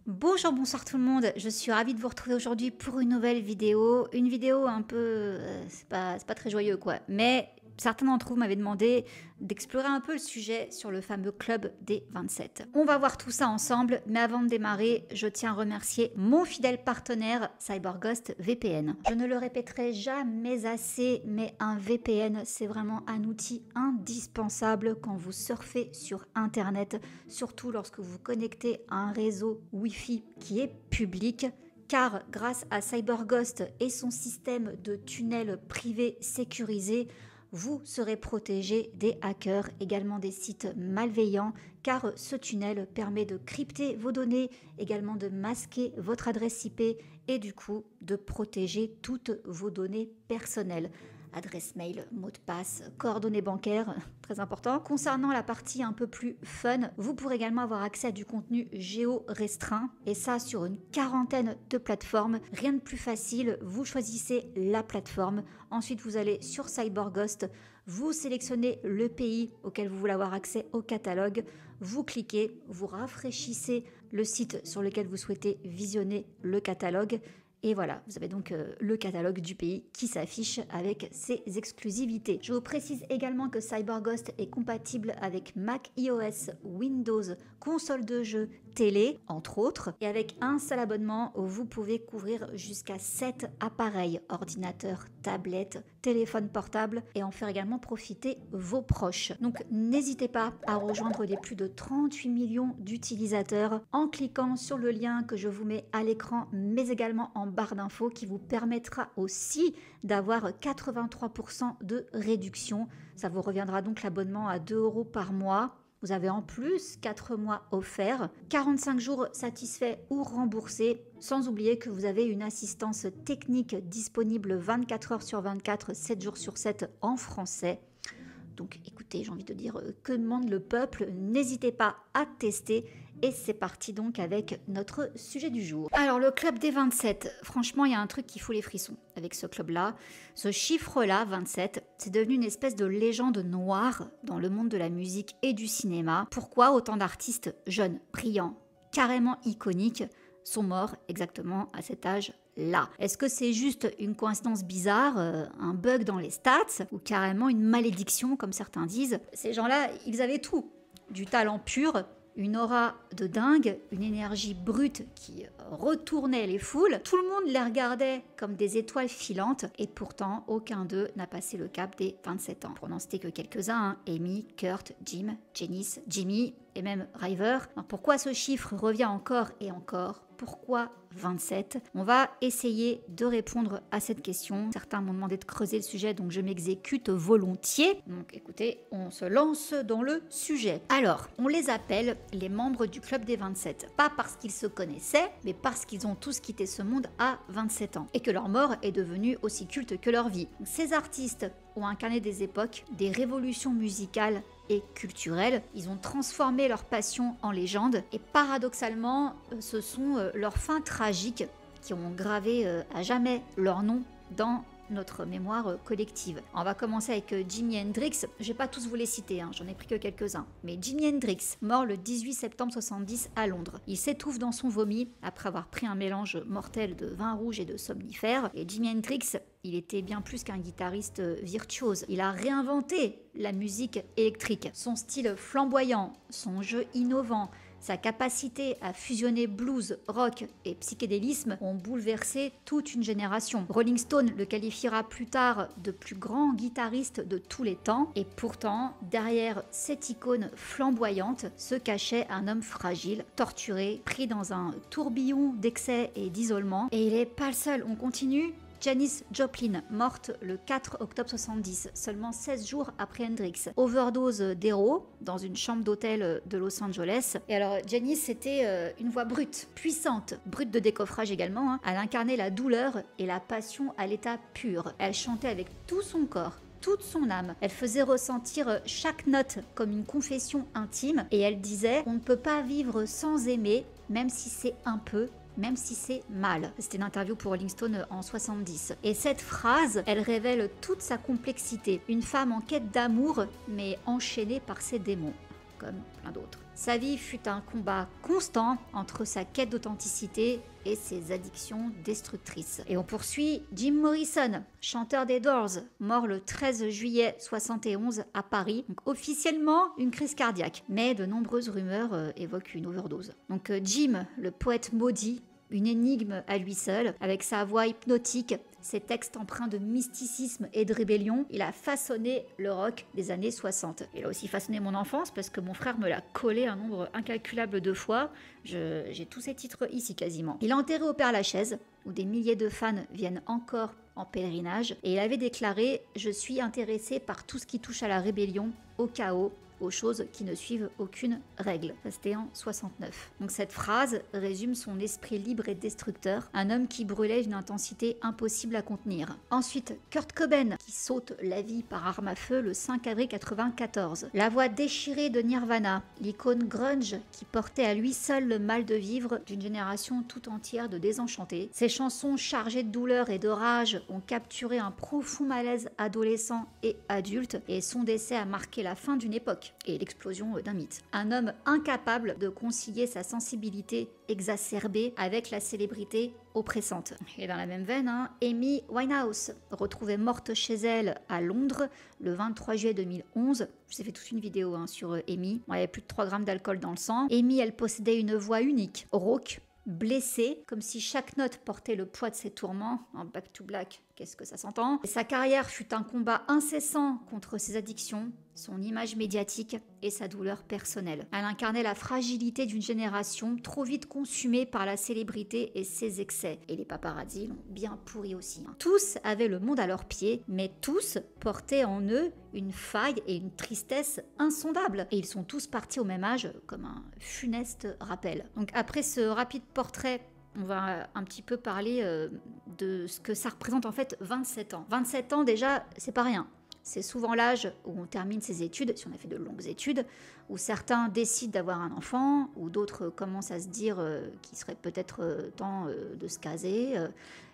Bonjour, bonsoir tout le monde, je suis ravie de vous retrouver aujourd'hui pour une nouvelle vidéo. Une vidéo un peu... c'est pas très joyeux quoi, mais certains d'entre vous m'avaient demandé d'explorer un peu le sujet sur le fameux club des 27. On va voir tout ça ensemble, mais avant de démarrer, je tiens à remercier mon fidèle partenaire CyberGhost VPN. Je ne le répéterai jamais assez, mais un VPN, c'est vraiment un outil indispensable quand vous surfez sur Internet, surtout lorsque vous vous connectez à un réseau Wi-Fi qui est public. Car grâce à CyberGhost et son système de tunnels privés sécurisés, vous serez protégé des hackers, également des sites malveillants, car ce tunnel permet de crypter vos données, également de masquer votre adresse IP et du coup de protéger toutes vos données personnelles. Adresse mail, mot de passe, coordonnées bancaires, très important. Concernant la partie un peu plus fun, vous pourrez également avoir accès à du contenu géo-restreint, et ça sur une quarantaine de plateformes. Rien de plus facile, vous choisissez la plateforme, ensuite vous allez sur CyberGhost, vous sélectionnez le pays auquel vous voulez avoir accès au catalogue, vous cliquez, vous rafraîchissez le site sur lequel vous souhaitez visionner le catalogue. Et voilà, vous avez donc le catalogue du pays qui s'affiche avec ses exclusivités. Je vous précise également que CyberGhost est compatible avec Mac iOS, Windows, console de jeu, télé, entre autres. Et avec un seul abonnement, vous pouvez couvrir jusqu'à 7 appareils, ordinateur, tablette, téléphone portable, et en faire également profiter vos proches. Donc n'hésitez pas à rejoindre les plus de 38 millions d'utilisateurs en cliquant sur le lien que je vous mets à l'écran, mais également en barre d'infos, qui vous permettra aussi d'avoir 83% de réduction. Ça vous reviendra donc l'abonnement à 2 € par mois. Vous avez en plus 4 mois offerts, 45 jours satisfaits ou remboursés, sans oublier que vous avez une assistance technique disponible 24 heures sur 24, 7 jours sur 7 en français. Donc écoutez, j'ai envie de dire, que demande le peuple? N'hésitez pas à tester. Et c'est parti donc avec notre sujet du jour. Alors le club des 27, franchement il y a un truc qui fout les frissons avec ce club-là. Ce chiffre-là, 27, c'est devenu une espèce de légende noire dans le monde de la musique et du cinéma. Pourquoi autant d'artistes jeunes, brillants, carrément iconiques sont morts exactement à cet âge-là? Est-ce que c'est juste une coïncidence bizarre, un bug dans les stats, ou carrément une malédiction comme certains disent? Ces gens-là, ils avaient tout. Du talent pur, une aura de dingue, une énergie brute qui retournait les foules. Tout le monde les regardait comme des étoiles filantes, et pourtant aucun d'eux n'a passé le cap des 27 ans. Pour n'en citer que quelques-uns, hein. Amy, Kurt, Jim, Janice, Jimmy et même River. Alors pourquoi ce chiffre revient encore et encore? Pourquoi 27? On va essayer de répondre à cette question. Certains m'ont demandé de creuser le sujet, donc je m'exécute volontiers. Donc écoutez, on se lance dans le sujet. Alors, on les appelle les membres du club des 27. Pas parce qu'ils se connaissaient, mais parce qu'ils ont tous quitté ce monde à 27 ans. Et que leur mort est devenue aussi culte que leur vie. Ces artistes ont incarné des époques, des révolutions musicales et culturelles. Ils ont transformé leur passion en légende, et paradoxalement, ce sont leurs fins tragiques qui ont gravé à jamais leur nom dans notre mémoire collective. On va commencer avec Jimi Hendrix. Je vais pas tous vous les citer, hein, j'en ai pris que quelques-uns. Mais Jimi Hendrix, mort le 18 septembre 70 à Londres. Il s'étouffe dans son vomi après avoir pris un mélange mortel de vin rouge et de somnifères. Et Jimi Hendrix, il était bien plus qu'un guitariste virtuose. Il a réinventé la musique électrique. Son style flamboyant, son jeu innovant, sa capacité à fusionner blues, rock et psychédélisme ont bouleversé toute une génération. Rolling Stone le qualifiera plus tard de plus grand guitariste de tous les temps, et pourtant, derrière cette icône flamboyante se cachait un homme fragile, torturé, pris dans un tourbillon d'excès et d'isolement. Et il n'est pas le seul, on continue. Janis Joplin, morte le 4 octobre 70, seulement 16 jours après Hendrix. Overdose d'héros dans une chambre d'hôtel de Los Angeles. Et alors, Janis, c'était une voix brute, puissante, brute de décoffrage également. Hein. Elle incarnait la douleur et la passion à l'état pur. Elle chantait avec tout son corps, toute son âme. Elle faisait ressentir chaque note comme une confession intime, et elle disait « On ne peut pas vivre sans aimer, même si c'est un peu, même si c'est mal. » C'était une interview pour Rolling Stone en 70. Et cette phrase, elle révèle toute sa complexité. Une femme en quête d'amour, mais enchaînée par ses démons. comme plein d'autres. Sa vie fut un combat constant entre sa quête d'authenticité et ses addictions destructrices. Et on poursuit Jim Morrison, chanteur des Doors, mort le 13 juillet 71 à Paris. Donc officiellement une crise cardiaque, mais de nombreuses rumeurs évoquent une overdose. Donc Jim, le poète maudit, une énigme à lui seul, avec sa voix hypnotique, ses textes empreints de mysticisme et de rébellion, il a façonné le rock des années 60. Il a aussi façonné mon enfance parce que mon frère me l'a collé un nombre incalculable de fois. J'ai tous ses titres ici quasiment. Il est enterré au Père-Lachaise, où des milliers de fans viennent encore en pèlerinage, et il avait déclaré « Je suis intéressé par tout ce qui touche à la rébellion, au chaos, aux choses qui ne suivent aucune règle. » C'était en 69. Donc cette phrase résume son esprit libre et destructeur, un homme qui brûlait d'une intensité impossible à contenir. Ensuite, Kurt Cobain, qui saute la vie par arme à feu le 5 avril 94. La voix déchirée de Nirvana, l'icône grunge qui portait à lui seul le mal de vivre d'une génération tout entière de désenchantés. Ses chansons chargées de douleur et de rage ont capturé un profond malaise adolescent et adulte, et son décès a marqué la fin d'une époque et l'explosion d'un mythe. Un homme incapable de concilier sa sensibilité exacerbée avec la célébrité oppressante. Et dans la même veine, Amy Winehouse, retrouvée morte chez elle à Londres le 23 juillet 2011. Je vous ai fait toute une vidéo sur Amy. Bon, il y avait plus de 3 grammes d'alcool dans le sang. Amy, elle possédait une voix unique, rauque, blessée, comme si chaque note portait le poids de ses tourments. En Back to Black, qu'est-ce que ça s'entend. Et sa carrière fut un combat incessant contre ses addictions, son image médiatique et sa douleur personnelle. Elle incarnait la fragilité d'une génération trop vite consumée par la célébrité et ses excès. Et les paparazzi l'ont bien pourri aussi. Tous avaient le monde à leurs pieds, mais tous portaient en eux une faille et une tristesse insondables. Et ils sont tous partis au même âge, comme un funeste rappel. Donc après ce rapide portrait, on va un petit peu parler de ce que ça représente en fait 27 ans. 27 ans déjà, c'est pas rien. C'est souvent l'âge où on termine ses études, si on a fait de longues études, où certains décident d'avoir un enfant, ou d'autres commencent à se dire qu'il serait peut-être temps de se caser,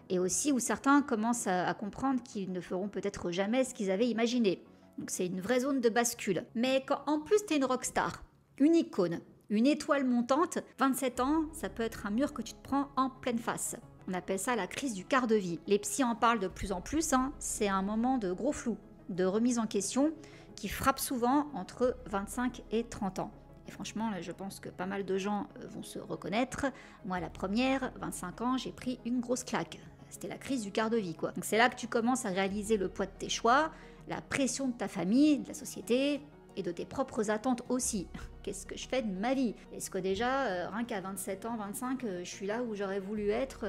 et aussi où certains commencent à comprendre qu'ils ne feront peut-être jamais ce qu'ils avaient imaginé. Donc c'est une vraie zone de bascule. Mais quand en plus t'es une rockstar, une icône, une étoile montante, 27 ans, ça peut être un mur que tu te prends en pleine face. On appelle ça la crise du quart de vie. Les psys en parlent de plus en plus, c'est un moment de gros flou, de remise en question qui frappe souvent entre 25 et 30 ans. Et franchement, là, je pense que pas mal de gens vont se reconnaître. Moi, la première, 25 ans, j'ai pris une grosse claque. C'était la crise du quart de vie, quoi. Donc c'est là que tu commences à réaliser le poids de tes choix, la pression de ta famille, de la société et de tes propres attentes aussi. Qu'est-ce que je fais de ma vie? Est-ce que déjà, rien qu'à 27 ans, 25, je suis là où j'aurais voulu être,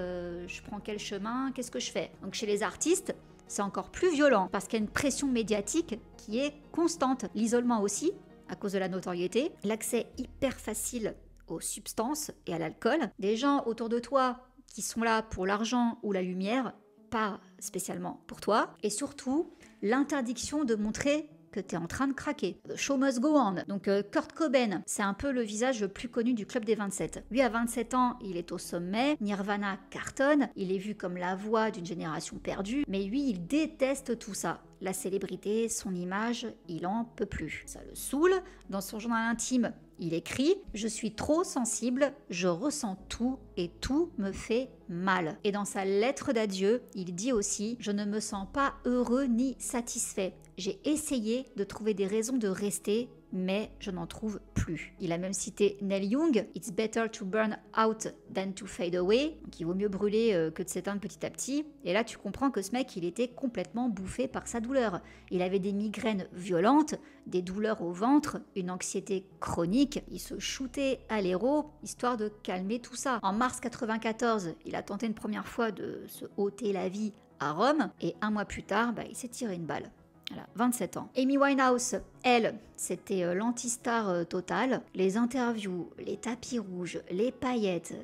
je prends quel chemin, qu'est-ce que je fais? Donc chez les artistes, c'est encore plus violent parce qu'il y a une pression médiatique qui est constante. L'isolement aussi, à cause de la notoriété, l'accès hyper facile aux substances et à l'alcool. Des gens autour de toi qui sont là pour l'argent ou la lumière, pas spécialement pour toi. Et surtout, l'interdiction de montrer que tu es en train de craquer. The show must go on. Donc Kurt Cobain, c'est un peu le visage le plus connu du club des 27. Lui, à 27 ans, il est au sommet. Nirvana cartonne. Il est vu comme la voix d'une génération perdue. Mais lui, il déteste tout ça. La célébrité, son image, il en peut plus. Ça le saoule. Dans son journal intime, il écrit « Je suis trop sensible, je ressens tout et tout me fait mal ». Et dans sa lettre d'adieu, il dit aussi « Je ne me sens pas heureux ni satisfait. J'ai essayé de trouver des raisons de rester, mais je n'en trouve plus ». Il a même cité Neil Young « It's better to burn out than to fade away ». Donc il vaut mieux brûler que de s'éteindre petit à petit. Et là, tu comprends que ce mec, il était complètement bouffé par sa douleur. Il avait des migraines violentes, des douleurs au ventre, une anxiété chronique. Il se shootait à l'héros, histoire de calmer tout ça. En mars 94, il a tenté une première fois de se ôter la vie à Rome. Et un mois plus tard, il s'est tiré une balle. Voilà, 27 ans. Amy Winehouse, elle, c'était l'anti-star totale. Les interviews, les tapis rouges, les paillettes,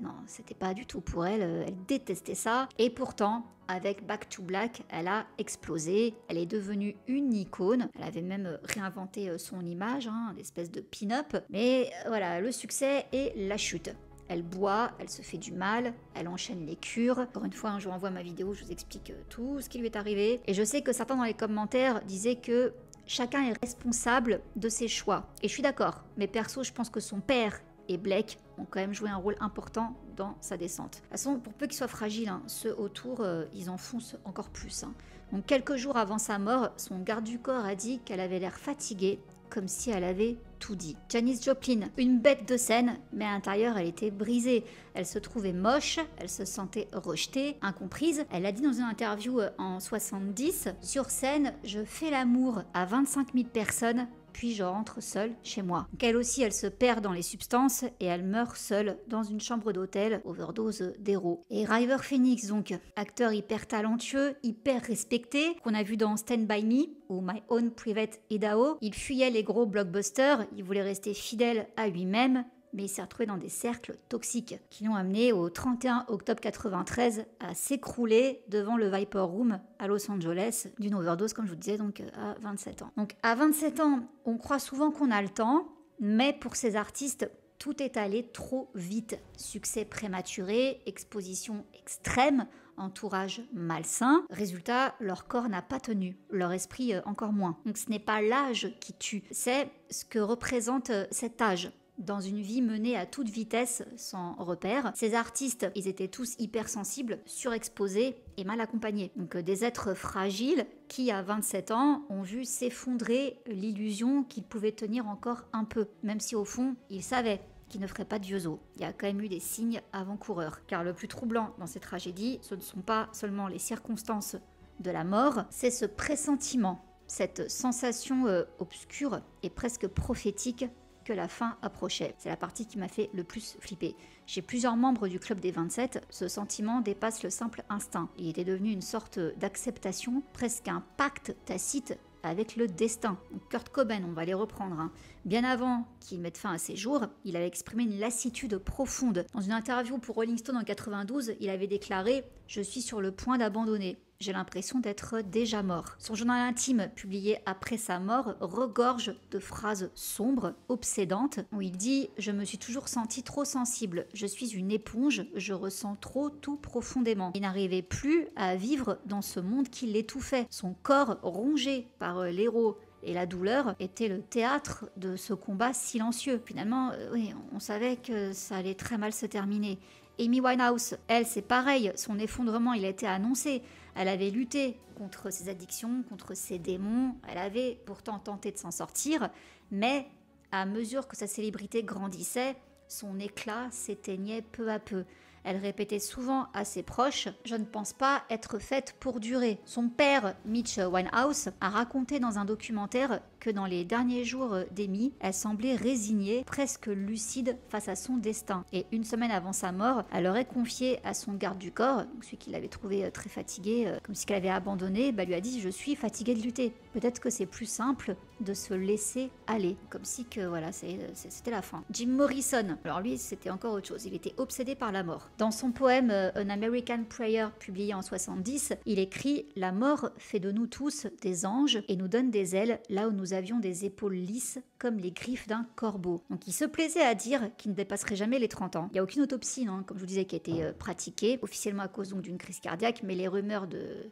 non, c'était pas du tout pour elle. Elle détestait ça. Et pourtant, avec Back to Black, elle a explosé. Elle est devenue une icône. Elle avait même réinventé son image, une espèce de pin-up. Mais voilà, le succès et la chute. Elle boit, elle se fait du mal, elle enchaîne les cures. Encore une fois, je vous renvoie ma vidéo, je vous explique tout ce qui lui est arrivé. Et je sais que certains dans les commentaires disaient que chacun est responsable de ses choix. Et je suis d'accord, mais perso, je pense que son père et Blake ont quand même joué un rôle important dans sa descente. De toute façon, pour peu qu'il soit fragile, ceux autour, ils enfoncent encore plus. Donc quelques jours avant sa mort, son garde du corps a dit qu'elle avait l'air fatiguée, comme si elle avait tout dit. Janis Joplin, une bête de scène, mais à l'intérieur elle était brisée. Elle se trouvait moche, elle se sentait rejetée, incomprise. Elle a dit dans une interview en 70, « Sur scène, je fais l'amour à 25 000 personnes, puis je rentre seule chez moi. » Donc elle aussi, elle se perd dans les substances et elle meurt seule dans une chambre d'hôtel, overdose d'héros. Et River Phoenix, donc, acteur hyper talentueux, hyper respecté, qu'on a vu dans Stand By Me ou My Own Private Idaho, il fuyait les gros blockbusters, il voulait rester fidèle à lui-même, mais il s'est retrouvé dans des cercles toxiques qui l'ont amené au 31 octobre 93 à s'écrouler devant le Viper Room à Los Angeles d'une overdose, comme je vous disais, donc à 27 ans. Donc à 27 ans, on croit souvent qu'on a le temps, mais pour ces artistes, tout est allé trop vite. Succès prématuré, exposition extrême, entourage malsain. Résultat, leur corps n'a pas tenu, leur esprit encore moins. Donc ce n'est pas l'âge qui tue, c'est ce que représente cet âge. Dans une vie menée à toute vitesse, sans repère, ces artistes, ils étaient tous hypersensibles, surexposés et mal accompagnés. Donc des êtres fragiles qui, à 27 ans, ont vu s'effondrer l'illusion qu'ils pouvaient tenir encore un peu, même si au fond, ils savaient qu'ils ne feraient pas de vieux os. Il y a quand même eu des signes avant-coureurs, car le plus troublant dans ces tragédies, ce ne sont pas seulement les circonstances de la mort, c'est ce pressentiment, cette sensation obscure et presque prophétique que la fin approchait. C'est la partie qui m'a fait le plus flipper. Chez plusieurs membres du Club des 27, ce sentiment dépasse le simple instinct. Il était devenu une sorte d'acceptation, presque un pacte tacite avec le destin. Donc Kurt Cobain, on va les reprendre. Bien avant qu'il mette fin à ses jours, il avait exprimé une lassitude profonde. Dans une interview pour Rolling Stone en 92, il avait déclaré « Je suis sur le point d'abandonner. J'ai l'impression d'être déjà mort. » Son journal intime, publié après sa mort, regorge de phrases sombres, obsédantes, où il dit « Je me suis toujours senti trop sensible. Je suis une éponge. Je ressens trop tout profondément. » Il n'arrivait plus à vivre dans ce monde qui l'étouffait. Son corps rongé par l'héros et la douleur était le théâtre de ce combat silencieux. Finalement, oui, on savait que ça allait très mal se terminer. Amy Winehouse, elle, c'est pareil. Son effondrement, il a été annoncé. Elle avait lutté contre ses addictions, contre ses démons. Elle avait pourtant tenté de s'en sortir. Mais à mesure que sa célébrité grandissait, son éclat s'éteignait peu à peu. Elle répétait souvent à ses proches « Je ne pense pas être faite pour durer ». Son père, Mitch Winehouse, a raconté dans un documentaire que dans les derniers jours d'Amy, elle semblait résignée, presque lucide face à son destin. Et une semaine avant sa mort, elle aurait confié à son garde du corps, celui qui l'avait trouvée très fatiguée, comme si qu'elle avait abandonné, lui a dit « Je suis fatiguée de lutter ». Peut-être que c'est plus simple de se laisser aller, comme si que voilà, c'était la fin. Jim Morrison, alors lui c'était encore autre chose, il était obsédé par la mort. Dans son poème An American Prayer publié en 70, il écrit « La mort fait de nous tous des anges et nous donne des ailes là où nous avions des épaules lisses comme les griffes d'un corbeau ». Donc il se plaisait à dire qu'il ne dépasserait jamais les 30 ans. Il n'y a aucune autopsie, comme je vous disais, qui a été pratiquée, officiellement à cause donc d'une crise cardiaque, mais les rumeurs de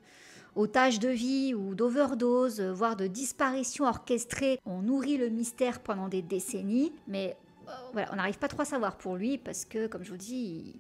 otages de vie ou d'overdose, voire de disparition orchestrée, ont nourri le mystère pendant des décennies, mais voilà, on n'arrive pas trop à savoir pour lui parce que, comme je vous dis,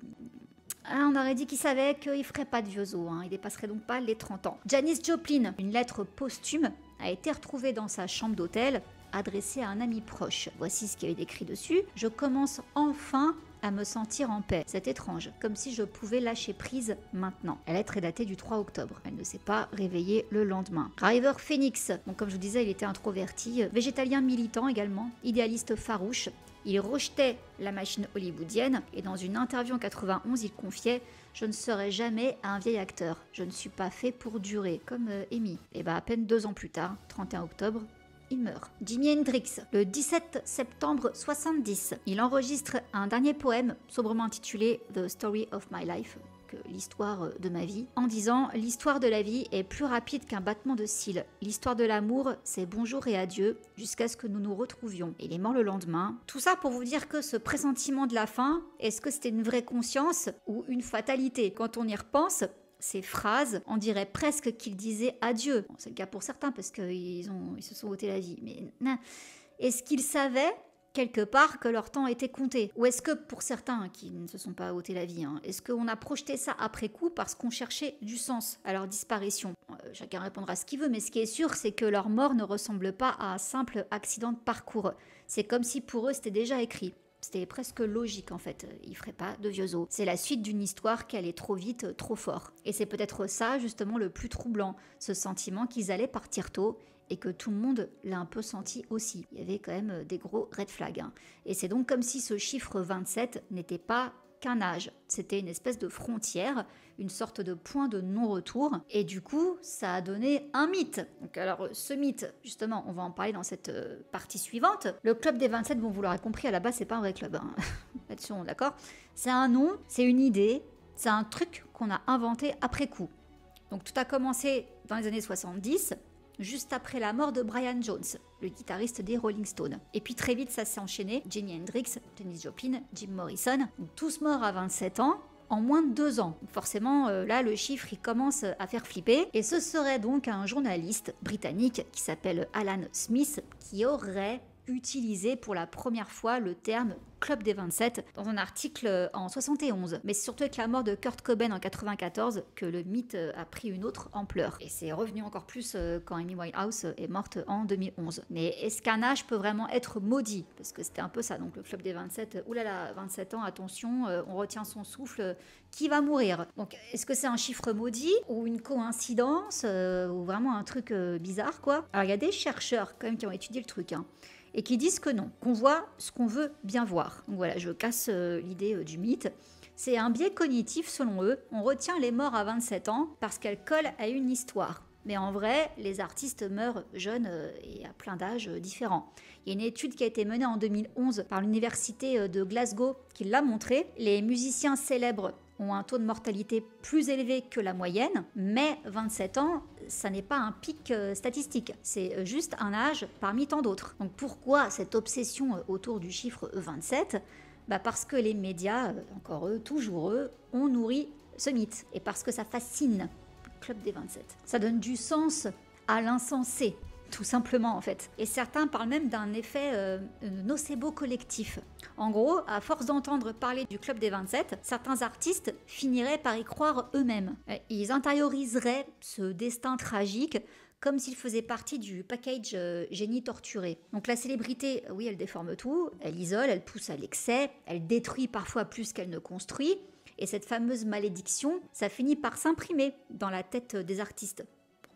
on aurait dit qu'il savait qu'il ne ferait pas de vieux os, il dépasserait donc pas les 30 ans. Janis Joplin, une lettre posthume, a été retrouvée dans sa chambre d'hôtel, adressée à un ami proche. Voici ce qu'il y avait écrit dessus. « Je commence enfin à me sentir en paix. C'est étrange, comme si je pouvais lâcher prise maintenant. » La lettre est datée du 3 octobre. Elle ne s'est pas réveillée le lendemain. River Phoenix, donc comme je vous disais, il était introverti, végétalien militant également, idéaliste farouche. Il rejetait la machine hollywoodienne et dans une interview en 91, il confiait « Je ne serai jamais un vieil acteur. Je ne suis pas fait pour durer, comme Amy. » Et à peine 2 ans plus tard, 31 octobre, il meurt. Jimi Hendrix, le 17 septembre 70, il enregistre un dernier poème sobrement intitulé « The Story of My Life », que l'histoire de ma vie, en disant « L'histoire de la vie est plus rapide qu'un battement de cils. L'histoire de l'amour, c'est bonjour et adieu, jusqu'à ce que nous nous retrouvions. » Et il est mort le lendemain. Tout ça pour vous dire que ce pressentiment de la fin, est-ce que c'était une vraie conscience ou une fatalité? Quand on y repense, Ces phrases, on dirait presque qu'ils disaient adieu. Bon, c'est le cas pour certains parce qu'ils se sont ôtés la vie. Mais est-ce qu'ils savaient quelque part que leur temps était compté? Ou est-ce que pour certains qui ne se sont pas ôtés la vie, est-ce qu'on a projeté ça après coup parce qu'on cherchait du sens à leur disparition? Chacun répondra ce qu'il veut, mais ce qui est sûr, c'est que leur mort ne ressemble pas à un simple accident de parcours. C'est comme si pour eux c'était déjà écrit. C'était presque logique en fait, ils feraient pas de vieux os. C'est la suite d'une histoire qui allait trop vite, trop fort. Et c'est peut-être ça justement le plus troublant, ce sentiment qu'ils allaient partir tôt et que tout le monde l'a un peu senti aussi. Il y avait quand même des gros red flags. Et c'est donc comme si ce chiffre 27 n'était pas qu'un âge, c'était une espèce de frontière, une sorte de point de non-retour, et du coup, ça a donné un mythe. Donc alors, ce mythe, justement, on va en parler dans cette partie suivante. Le club des 27, bon, vous l'aurez compris, à la base, c'est pas un vrai club, là-dessus, on est d'accord. C'est un nom, c'est une idée, c'est un truc qu'on a inventé après coup. Donc tout a commencé dans les années 70, juste après la mort de Brian Jones, le guitariste des Rolling Stones. Et puis très vite, ça s'est enchaîné. Jimi Hendrix, Janis Joplin, Jim Morrison, tous morts à 27 ans, en moins de 2 ans. Forcément, là, le chiffre, il commence à faire flipper. Et ce serait donc un journaliste britannique qui s'appelle Alan Smith qui aurait utilisé pour la première fois le terme Club des 27 dans un article en 71. Mais c'est surtout avec la mort de Kurt Cobain en 94 que le mythe a pris une autre ampleur. Et c'est revenu encore plus quand Amy Winehouse est morte en 2011. Mais est-ce qu'un âge peut vraiment être maudit? Parce que c'était un peu ça, donc le Club des 27, oulala, 27 ans, attention, on retient son souffle, qui va mourir? Donc est-ce que c'est un chiffre maudit ou une coïncidence ou vraiment un truc bizarre quoi? Alors il y a des chercheurs quand même qui ont étudié le truc, et qui disent que non, qu'on voit ce qu'on veut bien voir. Donc voilà, je casse l'idée du mythe. C'est un biais cognitif selon eux. On retient les morts à 27 ans parce qu'elles collent à une histoire. Mais en vrai, les artistes meurent jeunes et à plein d'âges différents. Il y a une étude qui a été menée en 2011 par l'université de Glasgow qui l'a montré. Les musiciens célèbres ont un taux de mortalité plus élevé que la moyenne, mais 27 ans, ça n'est pas un pic statistique, c'est juste un âge parmi tant d'autres. Donc pourquoi cette obsession autour du chiffre 27 ? Parce que les médias, encore eux, toujours eux, ont nourri ce mythe, et parce que ça fascine le Club des 27. Ça donne du sens à l'insensé, tout simplement en fait. Et certains parlent même d'un effet nocebo collectif. En gros, à force d'entendre parler du Club des 27, certains artistes finiraient par y croire eux-mêmes. Ils intérioriseraient ce destin tragique comme s'il faisait partie du package génie torturé. Donc la célébrité, oui, elle déforme tout, elle isole, elle pousse à l'excès, elle détruit parfois plus qu'elle ne construit, et cette fameuse malédiction, ça finit par s'imprimer dans la tête des artistes.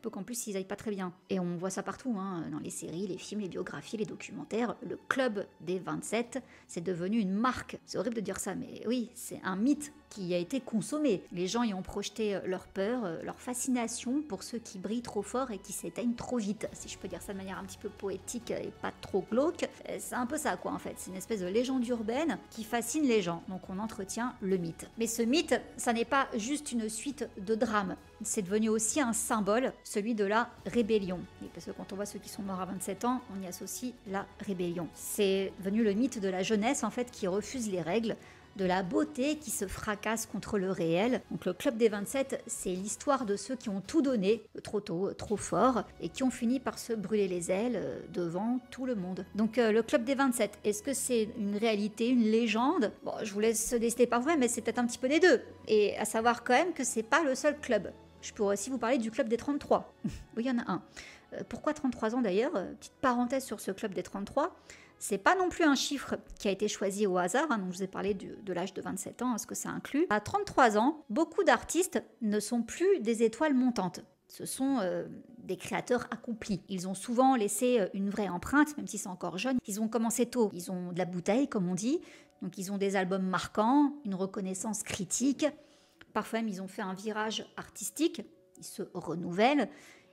Peu qu'en plus ils aillent pas très bien. Et on voit ça partout, dans les séries, les films, les biographies, les documentaires. Le Club des 27, c'est devenu une marque. C'est horrible de dire ça, mais oui, c'est un mythe qui a été consommé. Les gens y ont projeté leur peur, leur fascination pour ceux qui brillent trop fort et qui s'éteignent trop vite. Si je peux dire ça de manière un petit peu poétique et pas trop glauque, c'est un peu ça quoi en fait. C'est une espèce de légende urbaine qui fascine les gens. Donc on entretient le mythe. Mais ce mythe, ça n'est pas juste une suite de drames. C'est devenu aussi un symbole, celui de la rébellion. Et parce que quand on voit ceux qui sont morts à 27 ans, on y associe la rébellion. C'est devenu le mythe de la jeunesse en fait qui refuse les règles, de la beauté qui se fracasse contre le réel. Donc le Club des 27, c'est l'histoire de ceux qui ont tout donné, trop tôt, trop fort, et qui ont fini par se brûler les ailes devant tout le monde. Donc le Club des 27, est-ce que c'est une réalité, une légende? Bon, je vous laisse décider par vous-même, mais c'est peut-être un petit peu des deux. Et à savoir quand même que c'est pas le seul club. Je pourrais aussi vous parler du Club des 33. Oui, il y en a un. Pourquoi 33 ans d'ailleurs? Petite parenthèse sur ce Club des 33. C'est pas non plus un chiffre qui a été choisi au hasard, donc je vous ai parlé de l'âge de 27 ans, ce que ça inclut. À 33 ans, beaucoup d'artistes ne sont plus des étoiles montantes. Ce sont des créateurs accomplis. Ils ont souvent laissé une vraie empreinte, même si c'est encore jeune. Ils ont commencé tôt. Ils ont de la bouteille, comme on dit. Donc ils ont des albums marquants, une reconnaissance critique. Parfois même, ils ont fait un virage artistique. Ils se renouvellent.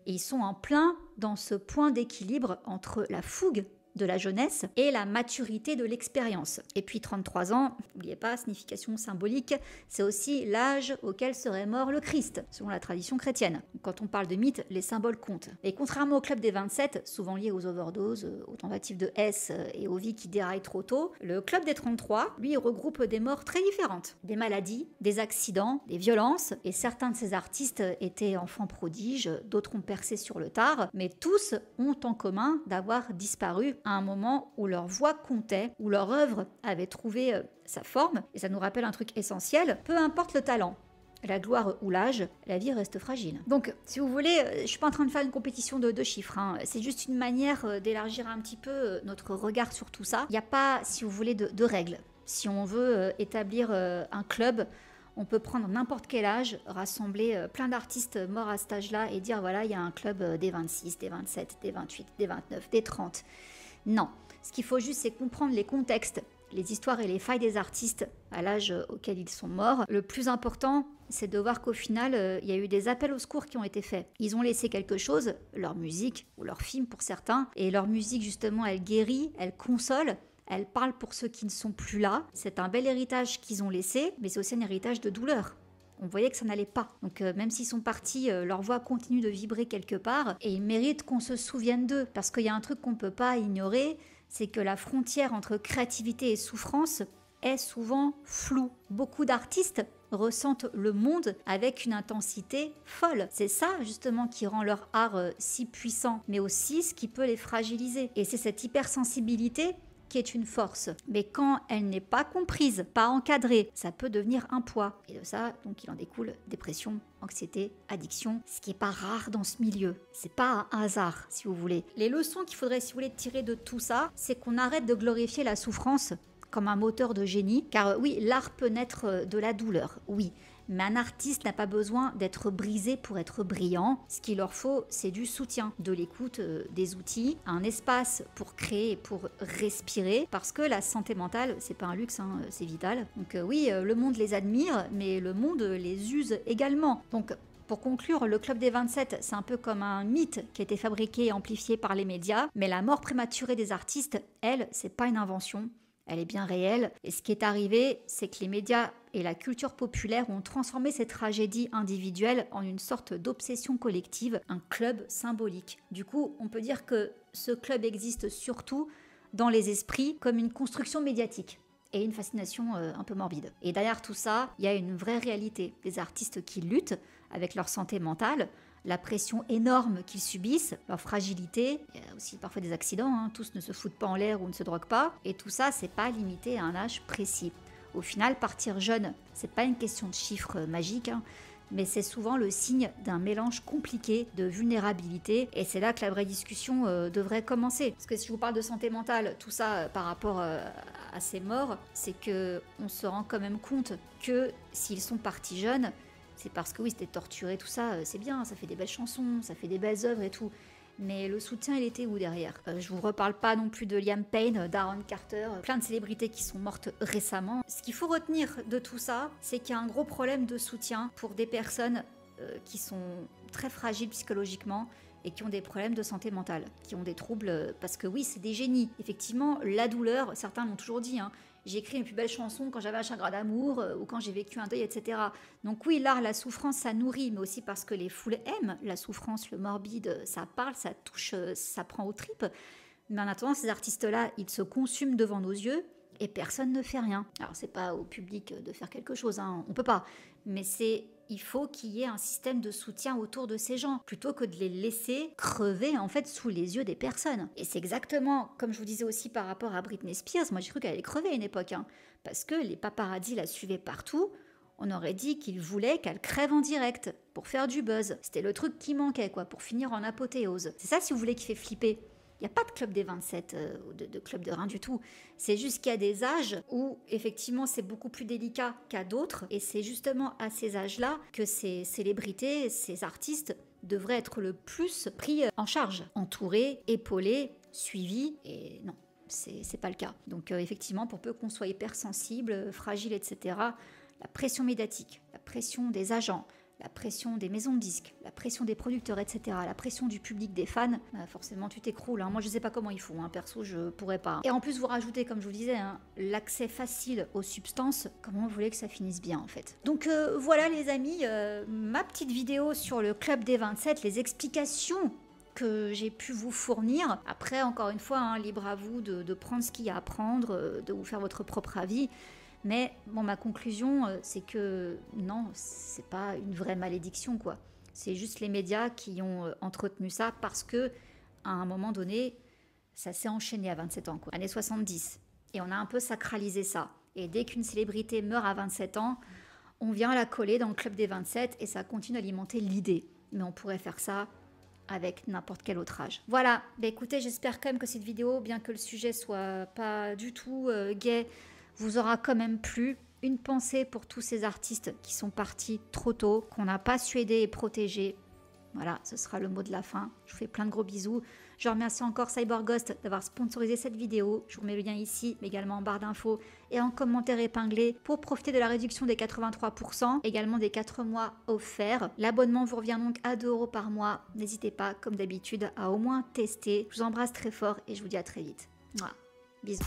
Et ils sont en plein dans ce point d'équilibre entre la fougue de la jeunesse et la maturité de l'expérience. Et puis 33 ans, n'oubliez pas, signification symbolique, c'est aussi l'âge auquel serait mort le Christ, selon la tradition chrétienne. Quand on parle de mythe, les symboles comptent. Et contrairement au club des 27, souvent lié aux overdoses, aux tentatives de S et aux vies qui déraillent trop tôt, le club des 33, lui, regroupe des morts très différentes. Des maladies, des accidents, des violences, et certains de ces artistes étaient enfants prodiges, d'autres ont percé sur le tard, mais tous ont en commun d'avoir disparu à un moment où leur voix comptait, où leur œuvre avait trouvé sa forme, et ça nous rappelle un truc essentiel, peu importe le talent, la gloire ou l'âge, la vie reste fragile. Donc, si vous voulez, je suis pas en train de faire une compétition de chiffres, hein. C'est juste une manière d'élargir un petit peu notre regard sur tout ça. Il n'y a pas, si vous voulez, de règles. Si on veut établir un club, on peut prendre n'importe quel âge, rassembler plein d'artistes morts à cet âge-là et dire voilà, il y a un club des 26, des 27, des 28, des 29, des 30. Non. Ce qu'il faut juste, c'est comprendre les contextes, les histoires et les failles des artistes à l'âge auquel ils sont morts. Le plus important, c'est de voir qu'au final, il y a eu des appels au secours qui ont été faits. Ils ont laissé quelque chose, leur musique ou leur film pour certains, et leur musique justement, elle guérit, elle console, elle parle pour ceux qui ne sont plus là. C'est un bel héritage qu'ils ont laissé, mais c'est aussi un héritage de douleur. On voyait que ça n'allait pas. Donc même s'ils sont partis, leur voix continue de vibrer quelque part, et ils méritent qu'on se souvienne d'eux, parce qu'il y a un truc qu'on ne peut pas ignorer, c'est que la frontière entre créativité et souffrance est souvent floue. Beaucoup d'artistes ressentent le monde avec une intensité folle. C'est ça justement qui rend leur art si puissant, mais aussi ce qui peut les fragiliser. Et c'est cette hypersensibilité qui est une force. Mais quand elle n'est pas comprise, pas encadrée, ça peut devenir un poids. Et de ça, donc, il en découle dépression, anxiété, addiction, ce qui n'est pas rare dans ce milieu. C'est pas un hasard, si vous voulez. Les leçons qu'il faudrait, si vous voulez, tirer de tout ça, c'est qu'on arrête de glorifier la souffrance comme un moteur de génie. Car oui, l'art peut naître de la douleur, oui. Mais un artiste n'a pas besoin d'être brisé pour être brillant. Ce qu'il leur faut, c'est du soutien, de l'écoute, des outils, un espace pour créer et pour respirer. Parce que la santé mentale, c'est pas un luxe, hein, c'est vital. Donc oui, le monde les admire, mais le monde les use également. Donc pour conclure, le Club des 27, c'est un peu comme un mythe qui a été fabriqué et amplifié par les médias. Mais la mort prématurée des artistes, elle, c'est pas une invention. Elle est bien réelle. Et ce qui est arrivé, c'est que les médias et la culture populaire ont transformé ces tragédies individuelles en une sorte d'obsession collective, un club symbolique. Du coup, on peut dire que ce club existe surtout dans les esprits comme une construction médiatique et une fascination un peu morbide. Et derrière tout ça, il y a une vraie réalité. Des artistes qui luttent avec leur santé mentale, la pression énorme qu'ils subissent, leur fragilité, il y a aussi parfois des accidents, hein, tous ne se foutent pas en l'air ou ne se droguent pas, et tout ça, c'est pas limité à un âge précis. Au final, partir jeune, c'est pas une question de chiffres magiques, hein, mais c'est souvent le signe d'un mélange compliqué de vulnérabilité, et c'est là que la vraie discussion devrait commencer. Parce que si je vous parle de santé mentale, tout ça par rapport à ces morts, c'est que on se rend quand même compte que s'ils sont partis jeunes, c'est parce que oui, c'était torturé, tout ça, c'est bien, ça fait des belles chansons, ça fait des belles œuvres et tout. Mais le soutien, il était où derrière? Je vous reparle pas non plus de Liam Payne, d'Aaron Carter, plein de célébrités qui sont mortes récemment. Ce qu'il faut retenir de tout ça, c'est qu'il y a un gros problème de soutien pour des personnes qui sont très fragiles psychologiquement et qui ont des problèmes de santé mentale, qui ont des troubles, parce que oui, c'est des génies. Effectivement, la douleur, certains l'ont toujours dit, hein, j'ai écrit mes plus belles chansons quand j'avais un chagrin d'amour ou quand j'ai vécu un deuil, etc. Donc oui, l'art, la souffrance, ça nourrit, mais aussi parce que les foules aiment la souffrance, le morbide, ça parle, ça touche, ça prend aux tripes. Mais en attendant, ces artistes-là, ils se consument devant nos yeux et personne ne fait rien. Alors c'est pas au public de faire quelque chose, hein, on peut pas, mais il faut qu'il y ait un système de soutien autour de ces gens, plutôt que de les laisser crever en fait sous les yeux des personnes. Et c'est exactement comme je vous disais aussi par rapport à Britney Spears, moi j'ai cru qu'elle allait crever à une époque, hein, parce que les paparazzis la suivaient partout. On aurait dit qu'ils voulaient qu'elle crève en direct pour faire du buzz. C'était le truc qui manquait, quoi, pour finir en apothéose. C'est ça, si vous voulez, qui fait flipper. Il n'y a pas de club des 27, ou de club de rien du tout. C'est juste qu'il y a des âges où, effectivement, c'est beaucoup plus délicat qu'à d'autres. Et c'est justement à ces âges-là que ces célébrités, ces artistes devraient être le plus pris en charge. Entourés, épaulés, suivis. Et non, c'est pas le cas. Donc, effectivement, pour peu qu'on soit hypersensible, fragile, etc., la pression médiatique, la pression des agents, la pression des maisons de disques, la pression des producteurs, etc., la pression du public, des fans, forcément tu t'écroules. Hein. Moi je sais pas comment ils font, hein. Perso je pourrais pas. Et en plus vous rajoutez, comme je vous disais, hein, l'accès facile aux substances, comment vous voulez que ça finisse bien en fait. Donc voilà les amis, ma petite vidéo sur le Club des 27, les explications que j'ai pu vous fournir. Après, encore une fois, hein, libre à vous de prendre ce qu'il y a à prendre, de vous faire votre propre avis. Mais bon, ma conclusion, c'est que non, c'est pas une vraie malédiction, quoi. C'est juste les médias qui ont entretenu ça parce que, à un moment donné, ça s'est enchaîné à 27 ans, quoi. Années 70. Et on a un peu sacralisé ça. Et dès qu'une célébrité meurt à 27 ans, on vient la coller dans le Club des 27 et ça continue d'alimenter l'idée. Mais on pourrait faire ça avec n'importe quel autre âge. Voilà, bah écoutez, j'espère quand même que cette vidéo, bien que le sujet soit pas du tout gai, vous aura quand même plu. Une pensée pour tous ces artistes qui sont partis trop tôt, qu'on n'a pas su aider et protéger. Voilà, ce sera le mot de la fin. Je vous fais plein de gros bisous. Je remercie encore CyberGhost d'avoir sponsorisé cette vidéo. Je vous remets le lien ici, mais également en barre d'infos et en commentaire épinglé pour profiter de la réduction des 83%, également des 4 mois offerts. L'abonnement vous revient donc à 2 € par mois. N'hésitez pas, comme d'habitude, à au moins tester. Je vous embrasse très fort et je vous dis à très vite. Mouah. Bisous.